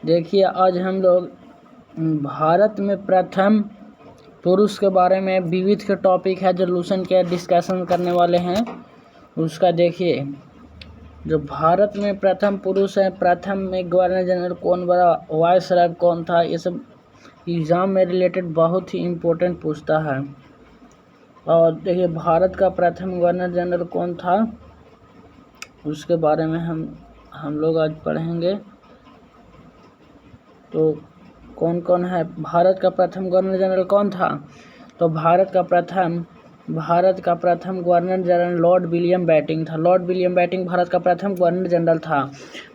देखिए आज हम लोग भारत में प्रथम पुरुष के बारे में विविध के टॉपिक है, जो लूसन के डिस्कशन करने वाले हैं उसका। देखिए जो भारत में प्रथम पुरुष है, प्रथम में गवर्नर जनरल कौन बना, वायसराय कौन था, ये सब एग्ज़ाम में रिलेटेड बहुत ही इम्पोर्टेंट पूछता है। और देखिए भारत का प्रथम गवर्नर जनरल कौन था उसके बारे में हम लोग आज पढ़ेंगे। तो कौन कौन है, भारत का प्रथम गवर्नर जनरल कौन था? तो भारत का प्रथम governor general Lord William Bentinck था। लॉर्ड विलियम बेंटिंक भारत का प्रथम गवर्नर जनरल था।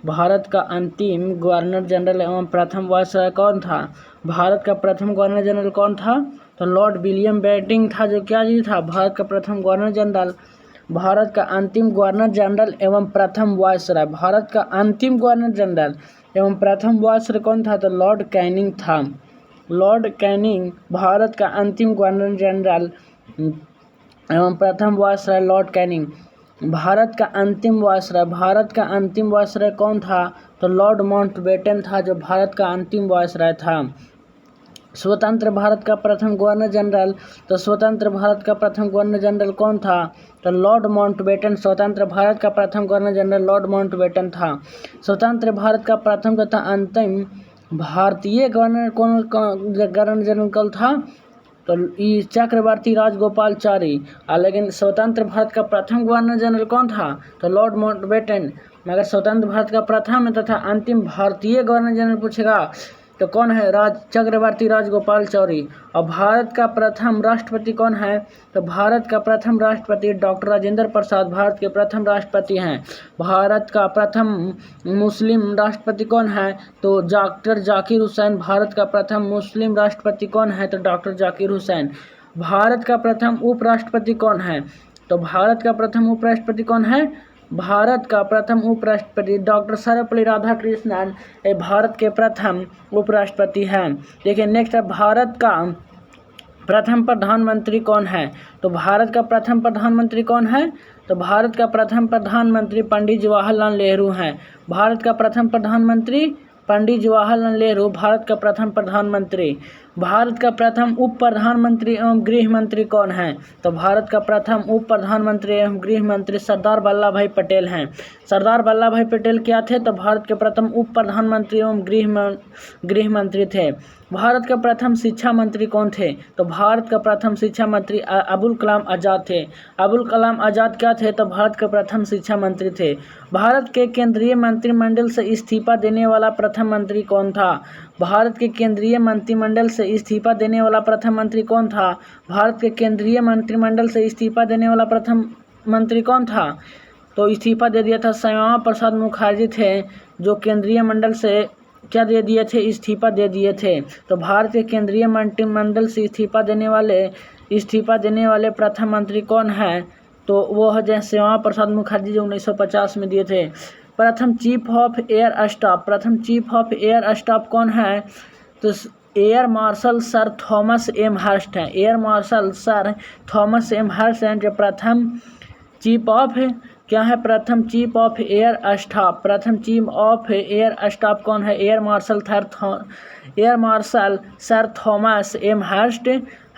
भारत का अंतिम गवर्नर जनरल एवं प्रथम वायसराय कौन था? भारत का प्रथम गवर्नर जनरल कौन था? तो लॉर्ड विलियम बेंटिंक था, जो क्या जी था, भारत का प्रथम गवर्नर जनरल। भारत का अंतिम गवर्नर जनरल एवं प्रथम वायसराय, भारत का अंतिम गवर्नर जनरल एवं प्रथम वायसराय कौन था? तो लॉर्ड कैनिंग था। लॉर्ड कैनिंग भारत का अंतिम गवर्नर जनरल एवं प्रथम वायसराय लॉर्ड कैनिंग। भारत का अंतिम वायसराय कौन था? तो लॉर्ड माउंटबेटन था, जो भारत का अंतिम वायसराय था। स्वतंत्र भारत का प्रथम गवर्नर जनरल, तो स्वतंत्र भारत का प्रथम गवर्नर जनरल कौन था? तो लॉर्ड माउंटबेटन। स्वतंत्र भारत का प्रथम गवर्नर जनरल लॉर्ड माउंटबेटन था। स्वतंत्र भारत का प्रथम तथा अंतिम भारतीय गवर्नर जनरल कौन था? तो चक्रवर्ती राजगोपालचारी। लेकिन स्वतंत्र भारत का प्रथम गवर्नर जनरल कौन था? तो लॉर्ड माउंटबेटन। मगर स्वतंत्र भारत का प्रथम तथा अंतिम भारतीय गवर्नर जनरल पूछेगा तो कौन है? चक्रवर्ती राजगोपालचारी। और भारत का प्रथम राष्ट्रपति कौन है? तो भारत का प्रथम राष्ट्रपति डॉक्टर राजेंद्र प्रसाद भारत के प्रथम राष्ट्रपति हैं। भारत का प्रथम मुस्लिम राष्ट्रपति कौन है? तो डॉक्टर जाकिर हुसैन। भारत का प्रथम मुस्लिम राष्ट्रपति कौन है? तो डॉक्टर जाकिर हुसैन। भारत का प्रथम उपराष्ट्रपति कौन है? तो भारत का प्रथम उपराष्ट्रपति कौन है? भारत का प्रथम उपराष्ट्रपति डॉक्टर सर्वपल्ली राधाकृष्णन भारत के प्रथम उपराष्ट्रपति हैं। देखिए नेक्स्ट है, भारत का प्रथम प्रधानमंत्री कौन है? तो भारत का प्रथम प्रधानमंत्री कौन है? तो भारत का प्रथम प्रधानमंत्री पंडित जवाहरलाल नेहरू हैं। भारत का प्रथम प्रधानमंत्री पंडित जवाहरलाल नेहरू भारत का प्रथम प्रधानमंत्री। भारत का प्रथम उप प्रधानमंत्री एवं गृह मंत्री कौन है? तो भारत का प्रथम उप प्रधानमंत्री एवं गृह मंत्री सरदार वल्लभ भाई पटेल हैं। सरदार वल्लभ भाई पटेल क्या थे? तो भारत के प्रथम उप प्रधानमंत्री एवं गृह मंत्री थे। भारत का प्रथम शिक्षा मंत्री कौन थे? तो भारत का प्रथम शिक्षा मंत्री अबुल कलाम आज़ाद थे। अबुल कलाम आज़ाद क्या थे? तो भारत के प्रथम शिक्षा मंत्री थे। भारत के केंद्रीय मंत्रिमंडल से इस्तीफा देने वाला प्रथम मंत्री कौन था? भारत के केंद्रीय मंत्रिमंडल से इस्तीफा देने वाला प्रथम मंत्री कौन था? भारत के केंद्रीय मंत्रिमंडल से इस्तीफा देने वाला प्रथम मंत्री कौन था? तो इस्तीफा दे दिया था श्यामा प्रसाद मुखर्जी थे, जो केंद्रीय मंडल से क्या दे दिए थे? इस्तीफा दे दिए थे। तो भारत के केंद्रीय मंत्रिमंडल से इस्तीफा देने वाले प्रथम मंत्री कौन है? तो वो है श्यामा प्रसाद मुखर्जी, जो 1950 में दिए थे। प्रथम चीफ ऑफ एयर स्टाफ कौन है? तो air marshal sir Thomas M Hirst हैं। Air marshal sir Thomas M Hirst हैं, जो प्रथम चीफ ऑफ क्या है? प्रथम चीफ ऑफ एयर स्टाफ। प्रथम चीफ ऑफ एयर स्टाफ कौन है? Air marshal sir Thomas M Hirst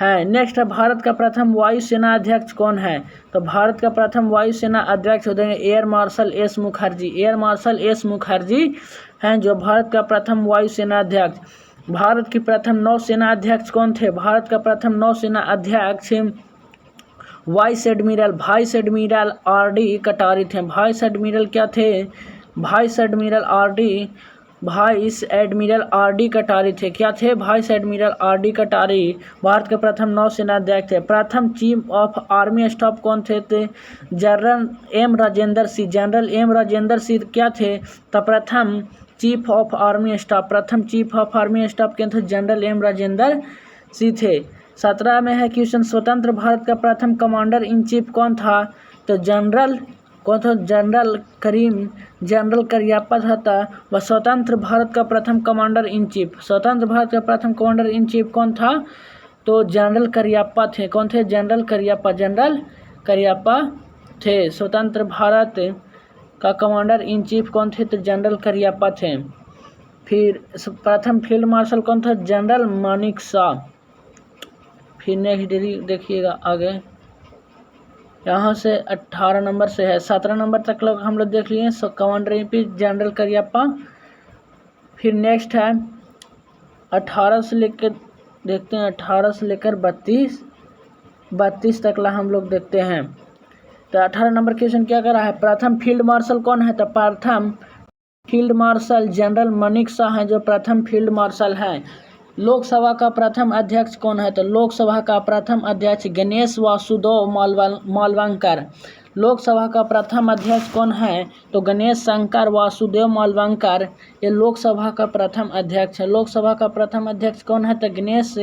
है। नेक्स्ट है, भारत का प्रथम वायुसेना अध्यक्ष कौन है? तो भारत का प्रथम वायुसेना अध्यक्ष होते हैं air marshal S Mukherjee. Air marshal S Mukherjee हैं, जो भारत का प्रथम वायुसेना अध्यक्ष। भारत की प्रथम नौसेना अध्यक्ष कौन थे? भारत का प्रथम नौसेना अध्यक्ष वाइस एडमिरल आर.डी. कटारी थे। वाइस एडमिरल क्या थे? Vice admiral RD. कटारी थे। क्या थे? Vice admiral RD. कटारी भारत के प्रथम नौसेना अध्यक्ष थे। प्रथम चीफ ऑफ आर्मी स्टाफ कौन थे? General M Rajendra Singh. General M Rajendra Singh क्या थे? तो प्रथम चीफ ऑफ आर्मी स्टाफ के थे जनरल एम राजेंद्र सिंह थे। 17 में है क्वेश्चन, स्वतंत्र भारत का प्रथम कमांडर इन चीफ कौन था? तो जनरल करियप्पा था। वह स्वतंत्र भारत का प्रथम कमांडर इन चीफ कौन था? तो जनरल करियप्पा थे। कौन थे? जनरल करियप्पा थे। स्वतंत्र भारत का कमांडर इन चीफ कौन थे? तो जनरल करियप्पा थे। फिर प्रथम फील्ड मार्शल कौन था? जनरल मानिक शॉ। फिर नेक्स्ट देखिएगा आगे, यहाँ से 18 नंबर से है, 17 नंबर तक लोग हम लोग देख लिए। Commander in chief general Cariappa. फिर नेक्स्ट है 18 से लेकर देखते हैं, 18 से लेकर 32 तक ला हम लोग देखते हैं। तो 18 नंबर क्वेश्चन क्या कर रहा है? प्रथम फील्ड मार्शल कौन है? तो प्रथम field marshal general Manik Shaw हैं जो प्रथम फील्ड मार्शल हैं। लोकसभा का प्रथम अध्यक्ष कौन है? तो लोकसभा का प्रथम अध्यक्ष गणेश वासुदेव मालवंकर। लोकसभा का प्रथम अध्यक्ष कौन है? तो गणेश शंकर वासुदेव मालवंकर, ये लोकसभा का प्रथम अध्यक्ष है। लोकसभा का प्रथम अध्यक्ष कौन है? तो गणेश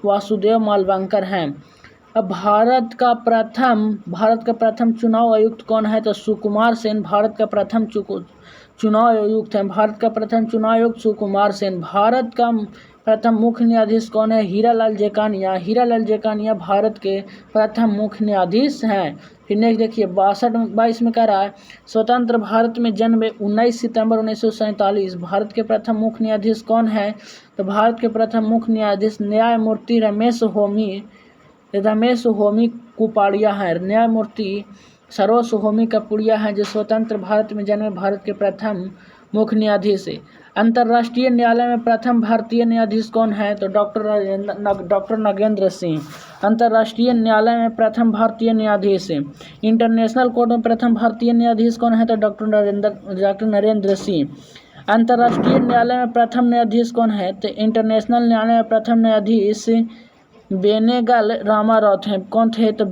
वासुदेव मालवंकर हैं। अब भारत का प्रथम चुनाव आयुक्त कौन है? तो सुकुमार सेन भारत का प्रथम चुनाव आयुक्त है। भारत का प्रथम चुनाव आयुक्त सुकुमार सेन। भारत का प्रथम मुख्य न्यायाधीश कौन है? हीरालाल जेकानिया। हीरालाल जेकानिया भारत के प्रथम मुख्य न्यायाधीश हैं। फिर नेक्स्ट देखिए 22 में कह रहा है स्वतंत्र भारत में जन्मे 19 सितंबर 1947 भारत के प्रथम मुख्य न्यायाधीश कौन है? तो भारत के प्रथम मुख्य न्यायाधीश न्यायमूर्ति रमेश होमी कुपाड़िया है। न्यायमूर्ति सरोज होमी कपुड़िया हैं जो स्वतंत्र भारत में जन्मे भारत के प्रथम मुख्य न्यायाधीश है। अंतर्राष्ट्रीय न्यायालय में प्रथम भारतीय न्यायाधीश कौन है? तो डॉक्टर नगेंद्र सिंह। अंतर्राष्ट्रीय न्यायालय में प्रथम भारतीय न्यायाधीश है। इंटरनेशनल कोर्ट में प्रथम भारतीय न्यायाधीश कौन है? तो डॉक्टर नरेंद्र सिंह। अंतर्राष्ट्रीय न्यायालय में प्रथम न्यायाधीश कौन है? तो इंटरनेशनल न्यायालय में प्रथम न्यायाधीश बेनेगल रामाराव हैं। कौन थे? तो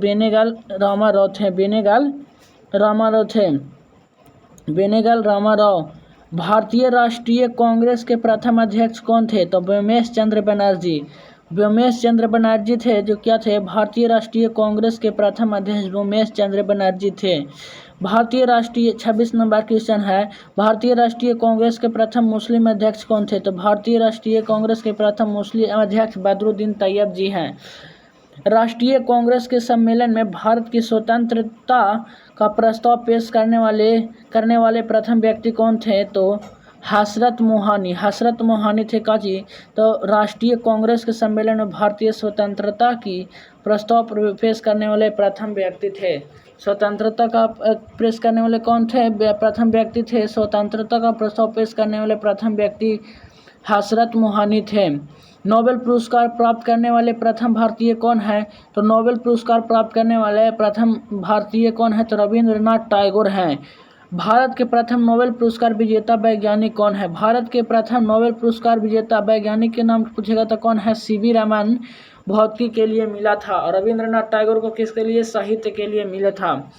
बेनेगल रामाराव। भारतीय राष्ट्रीय कांग्रेस के प्रथम अध्यक्ष कौन थे? तो व्योमेश चंद्र बनर्जी थे जो क्या थे? भारतीय राष्ट्रीय कांग्रेस के प्रथम अध्यक्ष व्योमेश चंद्र बनर्जी थे। 26 नंबर क्वेश्चन है भारतीय राष्ट्रीय कांग्रेस के प्रथम मुस्लिम अध्यक्ष कौन थे? तो भारतीय राष्ट्रीय कांग्रेस के प्रथम मुस्लिम अध्यक्ष बदरुद्दीन तैयब जी हैं। राष्ट्रीय कांग्रेस के सम्मेलन में भारत की स्वतंत्रता का प्रस्ताव पेश करने वाले प्रथम व्यक्ति कौन थे? तो हसरत मोहानी थे काजी। तो राष्ट्रीय कांग्रेस के सम्मेलन में भारतीय स्वतंत्रता की प्रस्ताव पेश करने वाले प्रथम व्यक्ति थे। स्वतंत्रता का पेश करने वाले कौन थे? प्रथम व्यक्ति थे। स्वतंत्रता का प्रस्ताव पेश करने वाले प्रथम व्यक्ति हसरत मोहानी थे। नोबेल पुरस्कार प्राप्त करने वाले प्रथम भारतीय कौन है? तो नोबेल पुरस्कार प्राप्त करने वाले प्रथम भारतीय कौन है? तो रविंद्रनाथ टैगोर हैं। भारत के प्रथम नोबेल पुरस्कार विजेता वैज्ञानिक कौन है? भारत के प्रथम नोबेल पुरस्कार विजेता वैज्ञानिक के नाम पूछेगा तो कौन है? सीवी रमन भौतिकी के लिए मिला था। और रविंद्रनाथ टैगोर को किसके लिए? साहित्य के लिए मिला था।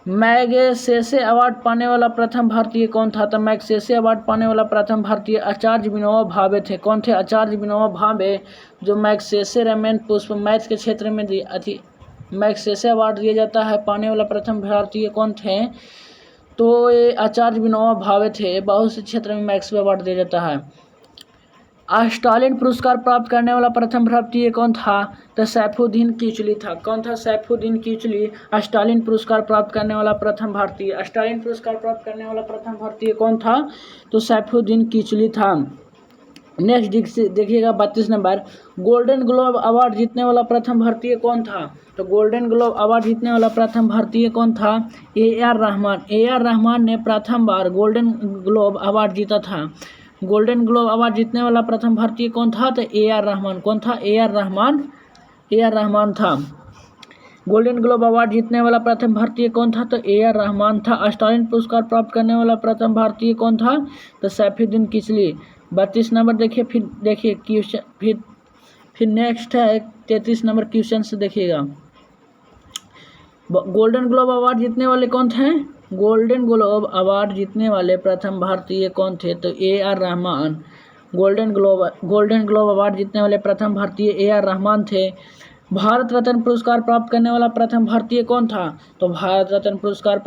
मैगसेसे अवार्ड पाने वाला प्रथम भारतीय कौन था? तो मैगसेसे अवार्ड पाने वाला प्रथम भारतीय आचार्य विनोबा भावे थे। कौन थे? आचार्य विनोबा भावे जो मैगसेसे रमन पुष्प मैथ्स के क्षेत्र में मैगसेसे अवार्ड दिया जाता है। पाने वाला प्रथम भारतीय कौन थे? तो ये आचार्य विनोबा भावे थे। बहुत से क्षेत्र में मैथ्स अवार्ड दिया जाता है। स्टालिन पुरस्कार प्राप्त करने वाला प्रथम भारतीय कौन था? तो सैफुद्दीन किचली था। कौन था? सैफुद्दीन किचली स्टालिन पुरस्कार प्राप्त करने वाला प्रथम भारतीय। स्टालिन पुरस्कार प्राप्त करने वाला प्रथम भारतीय कौन था? तो सैफुद्दीन किचली था। नेक्स्ट देखिएगा 32 नंबर गोल्डन ग्लोब अवार्ड जीतने वाला प्रथम भारतीय कौन था? तो गोल्डन ग्लोब अवार्ड जीतने वाला प्रथम भारतीय कौन था? AR रहमान ने प्रथम बार गोल्डन ग्लोब अवार्ड जीता था। गोल्डन ग्लोब अवार्ड जीतने वाला प्रथम भारतीय कौन था? तो AR रहमान। कौन था? AR रहमान था। गोल्डन ग्लोब अवार्ड जीतने वाला प्रथम भारतीय कौन था? तो AR रहमान था। स्टालिन पुरस्कार प्राप्त करने वाला प्रथम भारतीय कौन था? तो सैफुद्दीन किचली। 32 नंबर देखिए। फिर देखिए क्वेश्चन फिर नेक्स्ट है 33 नंबर क्वेश्चन से देखिएगा। गोल्डन ग्लोब अवार्ड जीतने वाले कौन थे? गोल्डन ग्लोब अवार्ड जीतने वाले प्रथम भारतीय कौन थे? तो AR Rahman. Golden globe award जीतने वाले प्रथम भारतीय AR रहमान थे। भारत रत्न पुरस्कार प्राप्त करने वाला प्रथम भारतीय कौन था? तो भारत रत्न पुरस्कार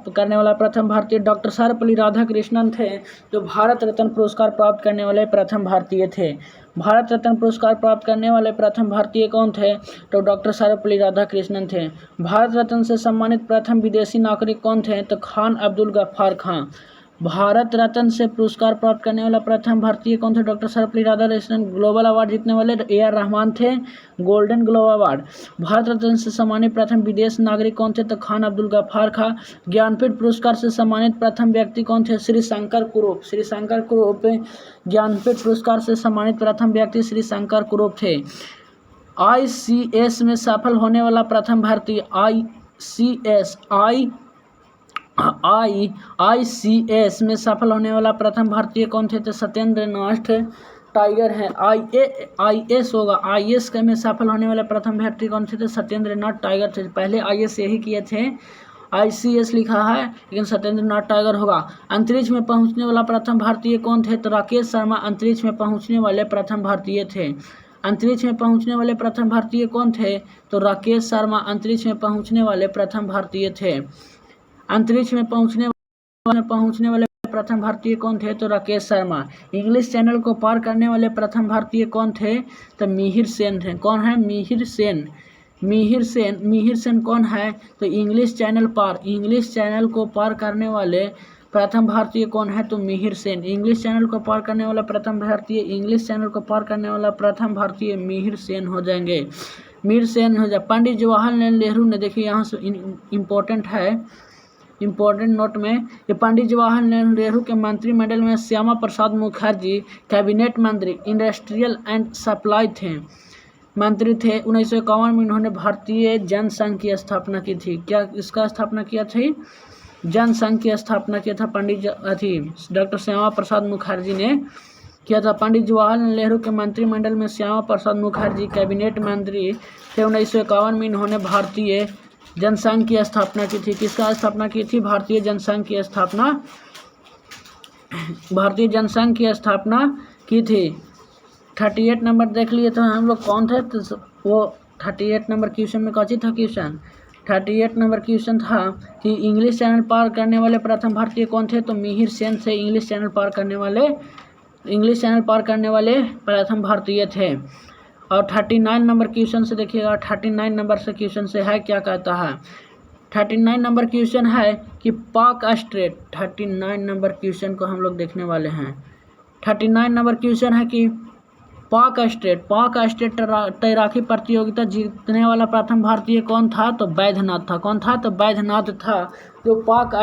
करने वाला प्रथम भारतीय डॉक्टर सर्वपल्ली राधाकृष्णन थे जो भारत रत्न पुरस्कार प्राप्त करने वाले प्रथम भारतीय थे। भारत रत्न पुरस्कार प्राप्त करने वाले प्रथम भारतीय कौन थे? तो डॉक्टर सर्वपल्ली राधाकृष्णन थे। भारत रत्न से सम्मानित प्रथम विदेशी नागरिक कौन थे? तो खान अब्दुल गफ्फार खान। भारत रत्न से पुरस्कार प्राप्त करने वाला प्रथम भारतीय कौन थे? Doctor Sarvepalli Radhakrishnan. Global award जीतने वाले AR रहमान थे, golden globe award. Bharat Ratna से सम्मानित प्रथम विदेश नागरिक कौन थे? तो खान अब्दुल गफ्फार खां। ज्ञानपीठ पुरस्कार से सम्मानित प्रथम व्यक्ति कौन थे? श्री शंकर कुरूप। श्री शंकर कुरूप ज्ञानपीठ पुरस्कार से सम्मानित प्रथम व्यक्ति श्री शंकर कुरूप थे। ICS में सफल होने वाला प्रथम भारतीय ICS में सफल होने वाला प्रथम भारतीय कौन थे? तो सत्येंद्र नाथ टाइगर हैं। IAS होगा, IAS में सफल होने वाले प्रथम भारतीय कौन थे? तो सत्येंद्र नाथ टाइगर थे। पहले IAS यही किए थे, ICS लिखा है लेकिन सत्येंद्र नाथ टाइगर होगा। अंतरिक्ष में पहुंचने वाला प्रथम भारतीय कौन थे? तो राकेश शर्मा अंतरिक्ष में पहुंचने वाले प्रथम भारतीय थे। अंतरिक्ष में पहुंचने वाले प्रथम भारतीय कौन थे? तो राकेश शर्मा अंतरिक्ष में पहुंचने वाले प्रथम भारतीय थे। अंतरिक्ष में पहुंचने वाले प्रथम भारतीय कौन थे? तो राकेश शर्मा। इंग्लिश चैनल को पार करने वाले प्रथम भारतीय कौन थे? तो मिहिर सेन थे। कौन है? मिहिर सेन कौन है? तो इंग्लिश चैनल को पार करने वाले प्रथम भारतीय कौन है? तो मिहिर सेन। इंग्लिश चैनल को पार करने वाला प्रथम भारतीय मिहिर सेन हो जाएंगे। मिहिर सेन हो जाए। पंडित जवाहरलाल नेहरू ने, देखिए यहाँ से इम्पोर्टेंट है, इम्पोर्टेंट नोट में, ये पंडित जवाहरलाल नेहरू के मंत्रिमंडल में श्यामा प्रसाद मुखर्जी कैबिनेट मंत्री इंडस्ट्रियल एंड सप्लाई थे, मंत्री थे। 1951 में इन्होंने भारतीय जनसंघ की स्थापना की थी। क्या इसका स्थापना किया थी? जनसंघ की स्थापना किया था डॉक्टर श्यामा प्रसाद मुखर्जी ने किया था। पंडित जवाहरलाल नेहरू के मंत्रिमंडल में श्यामा प्रसाद मुखर्जी कैबिनेट मंत्री थे। 1951 में इन्होंने भारतीय जनसंघ की स्थापना की थी। किसका स्थापना की थी? भारतीय जनसंघ की स्थापना की थी। 38 नंबर देख लिए तो हम लोग कौन थे? तो वो 38 नंबर क्वेश्चन में कौन था क्वेश्चन? 38 नंबर क्वेश्चन था कि इंग्लिश चैनल पार करने वाले प्रथम भारतीय कौन थे? तो मिहिर सेन से इंग्लिश चैनल पार करने वाले प्रथम भारतीय थे। और 39 नंबर क्वेश्चन से देखिएगा, 39 नंबर से क्वेश्चन से है, क्या कहता है? 39 नंबर क्वेश्चन है कि पाक स्ट्रेट, 39 नंबर क्वेश्चन को हम लोग देखने वाले हैं। 39 नंबर क्वेश्चन है कि पाक स्ट्रेट तैराकी प्रतियोगिता जीतने वाला प्रथम भारतीय कौन था? तो बैद्यनाथ था। कौन था? तो बैद्यनाथ था। जो पाक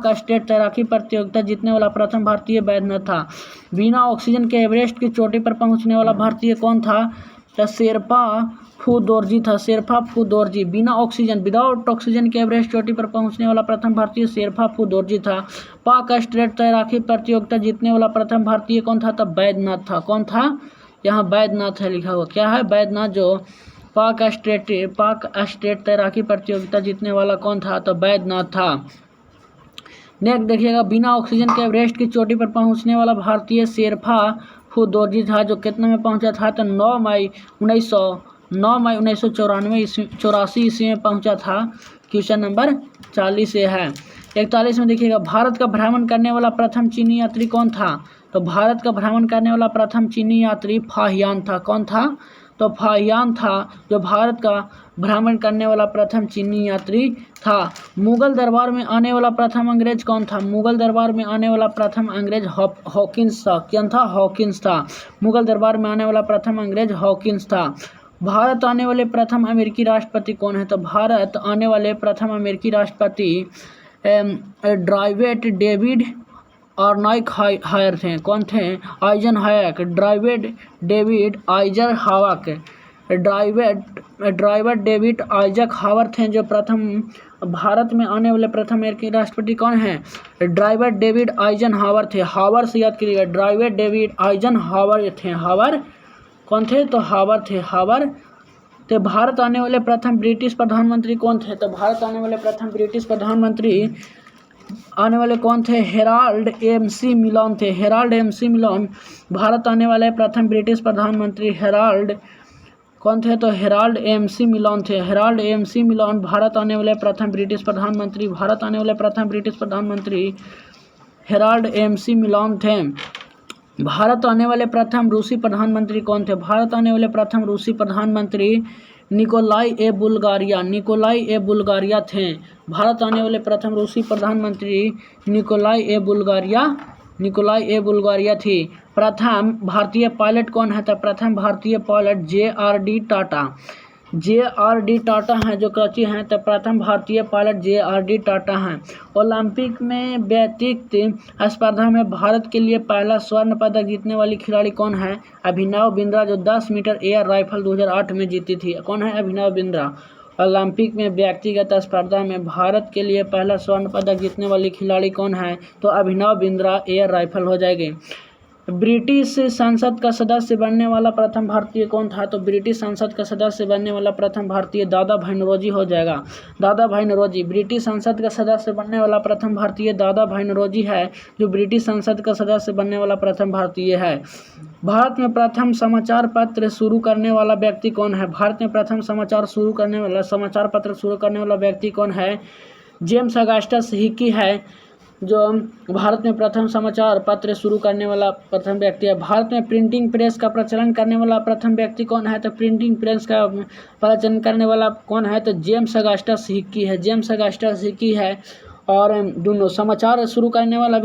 स्ट्रेट तैराकी प्रतियोगिता जीतने वाला प्रथम भारतीय बैद्यनाथ था। बिना ऑक्सीजन के एवरेस्ट की चोटी पर पहुंचने वाला भारतीय कौन था? तो शेरपा फू दोरजी था। शेरपा फू दोरजी। विदाउट ऑक्सीजन के एवरेस्ट चोटी पर पहुंचने वाला प्रथम भारतीय शेरपा फू दोरजी था। पाक स्ट्रेट तैराकी प्रतियोगिता जीतने वाला प्रथम भारतीय कौन था? तब बैद्यनाथ था। कौन था? यहाँ बैद्यनाथ है लिखा हुआ। क्या है? बैद्यनाथ। जो पाक स्ट्रेट तैराकी प्रतियोगिता जीतने वाला कौन था? तो बैद्यनाथ था। नेक्स्ट देखिएगा, बिना ऑक्सीजन के एवरेस्ट की चोटी पर पहुंचने वाला भारतीय शेरपा फू दोरजी था, जो कितने में पहुंचा था? तो 9 मई 1984 ईस्वी में पहुंचा था। क्वेश्चन नंबर 40 से है। 41 में देखिएगा, भारत का भ्रमण करने वाला प्रथम चीनी यात्री कौन था? तो भारत का भ्रमण करने वाला प्रथम चीनी यात्री फाहियान था। कौन था? तो फाहियान था, जो भारत का भ्रमण करने वाला प्रथम चीनी यात्री था। मुगल दरबार में आने वाला प्रथम अंग्रेज कौन था? मुगल दरबार में आने वाला प्रथम अंग्रेज हॉकिंस था। क्या था? हॉकिंस था। मुगल दरबार में आने वाला प्रथम अंग्रेज हॉकिंस था। भारत आने वाले प्रथम अमेरिकी राष्ट्रपति कौन है? तो भारत आने वाले प्रथम अमेरिकी राष्ट्रपति ड्राइवेट डेविड और नाइक हायर थे। कौन थे? Eisenhower. डेविड आइजर हावक। ड्राइवेट डेविड आइजक हावर थे, जो प्रथम भारत में आने वाले प्रथम अमेरिकी राष्ट्रपति कौन है? ड्राइवेट डेविड आइजन हावर थे। हावर से याद करिएगा, ड्राइवेट डेविड आइजन हावर थे। हावर कौन थे? तो हावर थे। हावर। तो भारत आने वाले प्रथम ब्रिटिश प्रधानमंत्री कौन थे? तो भारत आने वाले प्रथम ब्रिटिश प्रधानमंत्री कौन थे? Herald MC. मिलोन थे। Herald MC. मिलोन भारत आने वाले प्रथम ब्रिटिश प्रधानमंत्री हेराल्ड कौन थे? तो हेराल्ड एम.सी. मिलोन थे। Herald MC. मिलोन भारत आने वाले प्रथम ब्रिटिश प्रधानमंत्री हेराल्ड एम.सी. मिलोन थे। भारत आने वाले प्रथम रूसी प्रधानमंत्री कौन थे? भारत आने वाले प्रथम रूसी प्रधानमंत्री निकोलाई ए बुल्गारिया थे। भारत आने वाले प्रथम रूसी प्रधानमंत्री निकोलाई ए बुल्गारिया थी। प्रथम भारतीय पायलट कौन है? तो प्रथम भारतीय पायलट जे.आर.डी. टाटा हैं जो कराची हैं। तो प्रथम भारतीय पायलट जे.आर.डी. टाटा हैं। ओलंपिक में व्यक्तिगत स्पर्धा में भारत के लिए पहला स्वर्ण पदक जीतने वाली खिलाड़ी कौन है? अभिनव बिंद्रा, जो 10 मीटर एयर राइफल 2008 में जीती थी। कौन है? अभिनव बिंद्रा। ओलंपिक में व्यक्तिगत स्पर्धा में भारत के लिए पहला स्वर्ण पदक जीतने वाली खिलाड़ी कौन है? तो अभिनव बिंद्रा एयर राइफल हो जाएगी। ब्रिटिश संसद का सदस्य बनने वाला प्रथम भारतीय कौन था? तो ब्रिटिश संसद का सदस्य बनने वाला प्रथम भारतीय दादा भाई नौरोजी हो जाएगा। दादा भाई नौरोजी ब्रिटिश संसद का सदस्य बनने वाला प्रथम भारतीय दादा भाई नौरोजी है, जो ब्रिटिश संसद का सदस्य बनने वाला प्रथम भारतीय है। भारत में प्रथम समाचार पत्र शुरू करने वाला व्यक्ति कौन है? भारत में प्रथम समाचार पत्र शुरू करने वाला व्यक्ति कौन है? जेम्स अगस्टस हिकी है, जो भारत में प्रथम समाचार पत्र शुरू करने वाला प्रथम व्यक्ति है। भारत में प्रिंटिंग प्रेस का प्रचलन करने वाला प्रथम व्यक्ति कौन है? तो प्रिंटिंग प्रेस का प्रचलन करने वाला कौन है? तो जेम्स अगस्टस हिकी है। और दोनों समाचार पत्र शुरू करने वाला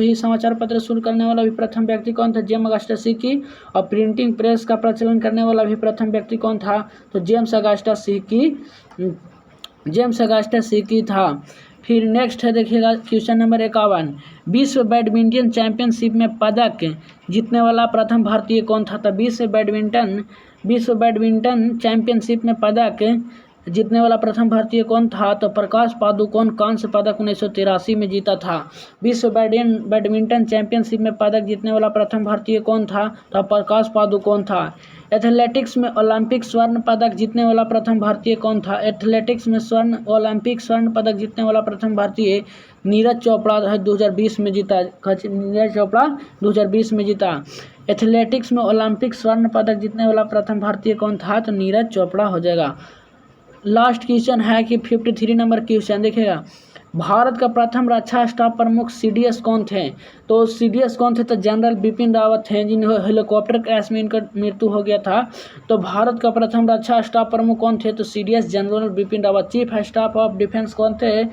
भी प्रथम व्यक्ति कौन था? James Augustus Hicky. और प्रिंटिंग प्रेस का प्रचलन करने वाला भी प्रथम व्यक्ति कौन था? तो जेम्स अगस्टस हिकी था। फिर नेक्स्ट है, देखिएगा क्वेश्चन नंबर 51। विश्व बैडमिंटन चैंपियनशिप में पदक जीतने वाला प्रथम भारतीय कौन था? तो विश्व बैडमिंटन चैंपियनशिप में पदक जीतने वाला प्रथम भारतीय कौन था? तो प्रकाश पादुकोण कांस्य पदक 1983 में जीता था। विश्व बैडमिंटन चैंपियनशिप में पदक जीतने वाला प्रथम भारतीय कौन था? तो प्रकाश पादुकोण था। एथलेटिक्स में ओलंपिक स्वर्ण पदक जीतने वाला प्रथम भारतीय कौन था? एथलेटिक्स में ओलंपिक स्वर्ण पदक जीतने वाला प्रथम भारतीय नीरज चोपड़ा 2020 में जीता। एथलेटिक्स में ओलंपिक स्वर्ण पदक जीतने वाला प्रथम भारतीय कौन था? तो नीरज चोपड़ा हो जाएगा। लास्ट क्वेश्चन है कि 53 नंबर क्वेश्चन देखिएगा। भारत का प्रथम रक्षा स्टाफ प्रमुख CDS कौन थे? तो CDS कौन थे? तो जनरल बिपिन रावत थे, जिन्हें हेलीकॉप्टर क्रैश में इनका मृत्यु हो गया था। तो भारत का प्रथम रक्षा स्टाफ प्रमुख कौन थे? तो CDS general Bipin Rawat. Chief staff of defence कौन थे?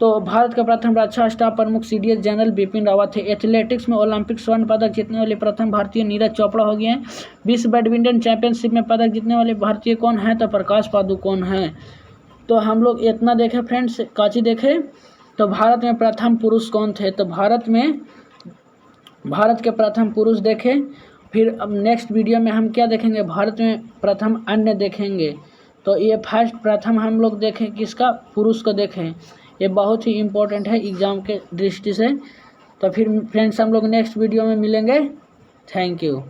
तो भारत का प्रथम रक्षा स्टाफ प्रमुख CDS जनरल बिपिन रावत थे। एथलेटिक्स में ओलंपिक स्वर्ण पदक जीतने वाले प्रथम भारतीय नीरज चोपड़ा हो गए हैं। विश्व बैडमिंटन चैंपियनशिप में पदक जीतने वाले भारतीय कौन है? तो प्रकाश पादुकोण हैं। तो हम लोग इतना देखे फ्रेंड्स, काची देखे। तो भारत में प्रथम पुरुष कौन थे? तो भारत के प्रथम पुरुष देखे। फिर अब नेक्स्ट वीडियो में हम क्या देखेंगे? भारत में प्रथम अन्य देखेंगे। तो ये प्रथम हम लोग देखें किसका? पुरुष को देखें। ये बहुत ही इम्पोर्टेंट है एग्ज़ाम के दृष्टि से। तो फिर फ्रेंड्स हम लोग नेक्स्ट वीडियो में मिलेंगे। Thank you.